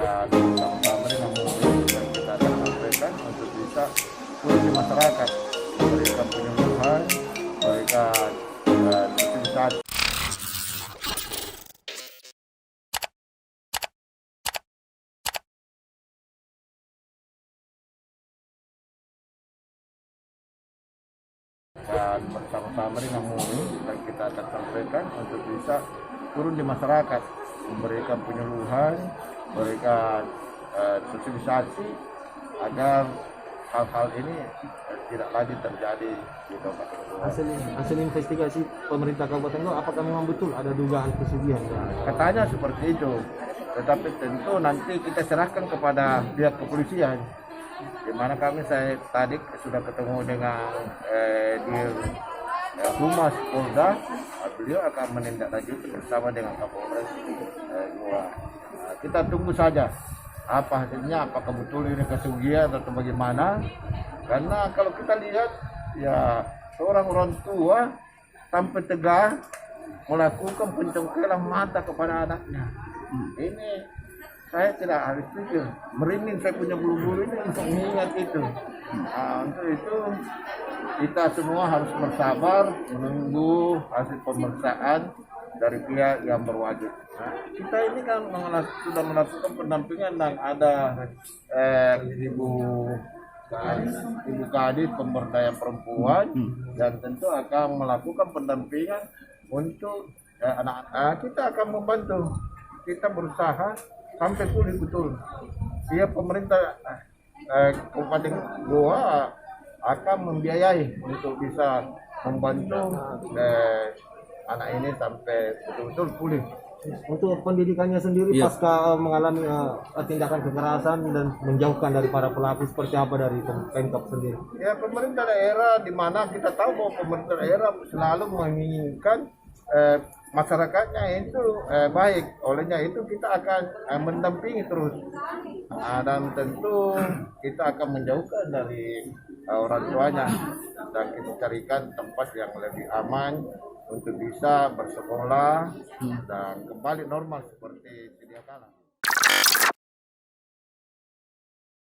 dan sama-sama dengan yang kita akan sampaikan untuk bisa turun di masyarakat, memberikan penyuluhan, memberikan sosialisasi. Dan bersama-sama dengan MUI dan kita akan sampaikan untuk bisa turun di masyarakat, memberikan penyuluhan, memberikan sosialisasi agar hal-hal ini tidak lagi terjadi di Kabupaten Goa. Hasil investigasi pemerintah Kabupaten Goa, apakah memang betul ada dugaan pesugihan? Katanya seperti itu, tetapi tentu nanti kita serahkan kepada pihak kepolisian. Di mana saya tadi sudah ketemu dengan di Humas Polda, beliau akan menindaklanjuti bersama dengan Kapolres Goa. Kita tunggu saja apa hasilnya, apakah betul ini kesugihan atau bagaimana. Karena kalau kita lihat ya seorang orang tua sampai tegar melakukan pencongkelan mata kepada anaknya. Ini saya tidak habis pikir, merinding saya punya bulu-bulu ini untuk mengingat itu. Untuk itu kita semua harus bersabar menunggu hasil pemeriksaan dari pihak yang berwajib. Kita ini kan sudah melakukan pendampingan dan ada Ibu Kadis pemberdayaan perempuan dan tentu akan melakukan pendampingan untuk anak-anak. Kita akan membantu, kita berusaha sampai pulih betul. Dia pemerintah Kabupaten Goa akan membiayai untuk bisa membantu anak ini sampai betul-betul pulih. Untuk pendidikannya sendiri pasca mengalami tindakan kekerasan dan menjauhkan dari para pelaku, seperti apa dari Pemkab sendiri? Ya, pemerintah daerah, di mana kita tahu bahwa pemerintah daerah selalu menginginkan masyarakatnya itu baik. Olehnya itu kita akan mendampingi terus, dan tentu kita akan menjauhkan dari orang tuanya dan kita carikan tempat yang lebih aman untuk bisa bersekolah dan kembali normal seperti